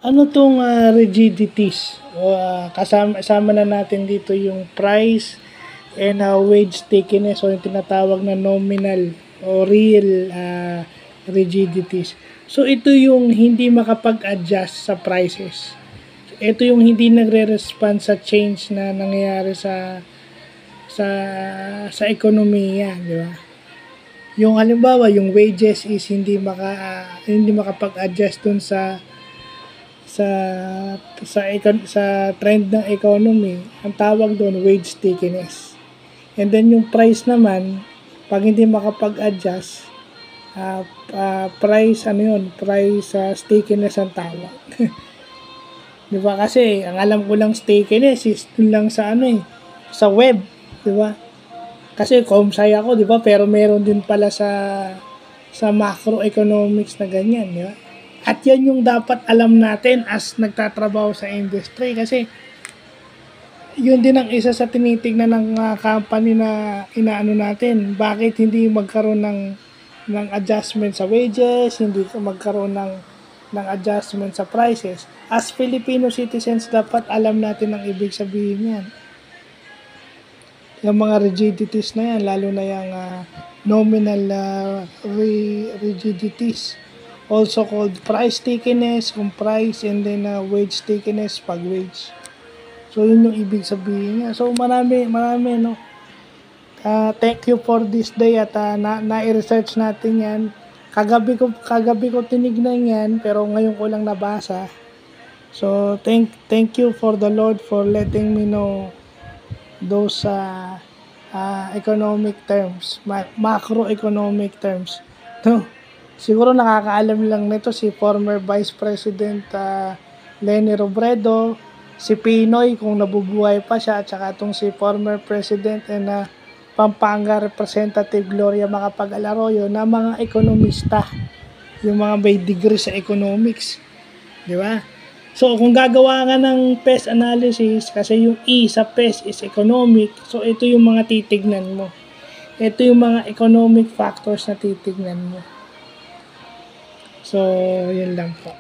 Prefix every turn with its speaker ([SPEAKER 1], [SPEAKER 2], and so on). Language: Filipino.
[SPEAKER 1] Ano 'tong, rigidities o, kasama na natin dito yung price and, wage stickiness o yung tinatawag na nominal o real, rigidities. So, ito yung hindi makapag-adjust sa prices. Ito yung hindi nagre-respond sa change na nangyayari sa sa ekonomiya, di ba? Yung halimbawa, yung wages is hindi makapag-adjust dun sa sa trend ng economy. Ang tawag doon wage stickiness. And then yung price naman, pag hindi makapag-adjust, price stickiness ang tawag. 'Di ba? Kasi ang alam ko lang stickiness is dun lang sa sa web, 'di ba? Kasi comsci ako, 'di ba? Pero meron din pala sa macroeconomics na ganyan, 'di ba? At yan yung dapat alam natin as nagtatrabaho sa industry kasi yun din ang isa sa tinitignan ng company na inaano natin. Bakit hindi magkaroon ng adjustment sa wages, hindi magkaroon ng adjustment sa prices. As Filipino citizens, dapat alam natin ang ibig sabihin yan. Yung mga rigidities na yan, lalo na yung nominal rigidities. Also called price stickiness, kung price, and then wage stickiness pag wage. So, yun yung ibig sabihin niya. So, marami, no? Thank you for this day at na-research natin yan. Kagabi ko tinignan yan, pero ngayon ko lang nabasa. So, thank you for the Lord for letting me know those economic terms, macroeconomic terms. No? Siguro nakakaalam lang nito si former Vice President Leni Robredo, si Pinoy kung nabubuhay pa siya, at saka itong si former President and Pampanga Representative Gloria Macapagal-Arroyo na mga ekonomista, yung mga may degree sa economics. Di ba? So, kung gagawa nga ng PES analysis, kasi yung E sa PES is economic, so ito yung mga titignan mo. Ito yung mga economic factors na titignan mo. So, yun lang po.